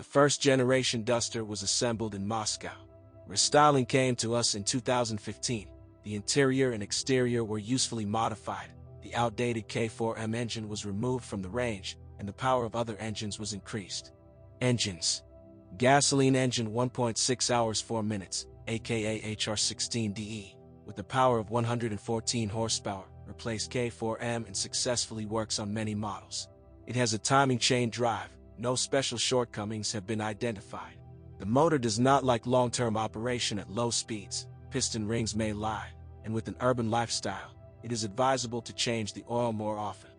The first generation Duster was assembled in Moscow. Restyling came to us in 2015. The interior and exterior were usefully modified. The outdated K4M engine was removed from the range, and the power of other engines was increased. Engines. Gasoline engine 1.6 hours 4 minutes, aka HR16DE, with a power of 114 horsepower, replaced K4M and successfully works on many models. It has a timing chain drive. No special shortcomings have been identified. The motor does not like long-term operation at low speeds. Piston rings may lie, and with an urban lifestyle, it is advisable to change the oil more often.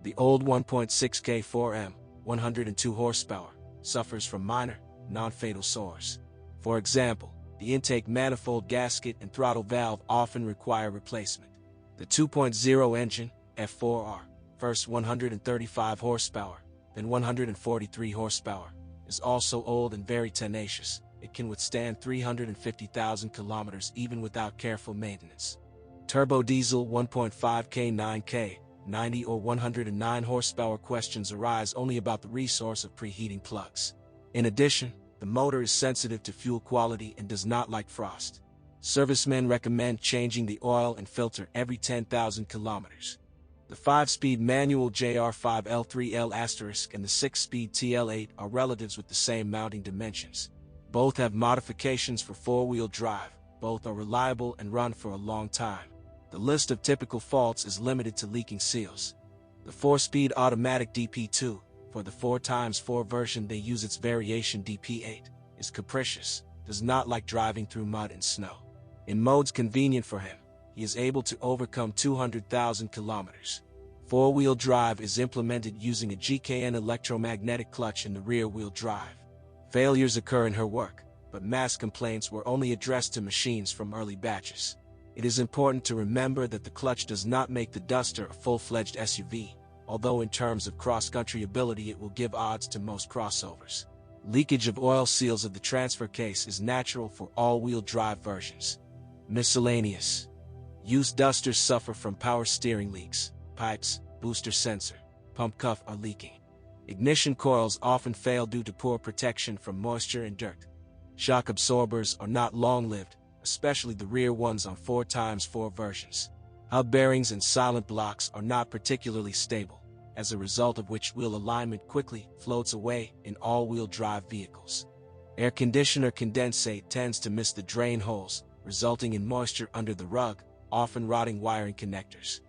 The old 1.6 K4M, 102 horsepower, suffers from minor, non-fatal sores. For example, the intake manifold gasket and throttle valve often require replacement. The 2.0 engine, F4R, first 135 horsepower, then 143 horsepower, is also old and very tenacious. It can withstand 350,000 kilometers even without careful maintenance. Turbo diesel 1.5 K9K, 90 or 109 horsepower questions arise only about the resource of preheating plugs. In addition, the motor is sensitive to fuel quality and does not like frost. Servicemen recommend changing the oil and filter every 10,000 kilometers. The 5-speed manual JR5L3L** and the 6-speed TL8 are relatives with the same mounting dimensions. Both have modifications for 4-wheel drive. Both are reliable and run for a long time. The list of typical faults is limited to leaking seals. The 4-speed automatic DP2, for the 4x4 version they use its variation DP8, is capricious, does not like driving through mud and snow. In modes convenient for him, he is able to overcome 200,000 kilometers. 4-wheel drive is implemented using a GKN electromagnetic clutch in the rear-wheel drive. Failures occur in her work, but mass complaints were only addressed to machines from early batches. It is important to remember that the clutch does not make the Duster a full-fledged SUV, although in terms of cross-country ability it will give odds to most crossovers. Leakage of oil seals of the transfer case is natural for all-wheel drive versions. Miscellaneous. Used Dusters suffer from power steering leaks. Pipes, booster sensor, pump cuff are leaking. Ignition coils often fail due to poor protection from moisture and dirt. Shock absorbers are not long-lived, especially the rear ones on 4x4 versions. Hub bearings and silent blocks are not particularly stable, as a result of which wheel alignment quickly floats away in all-wheel drive vehicles. Air conditioner condensate tends to miss the drain holes, resulting in moisture under the rug, often rotting wiring connectors.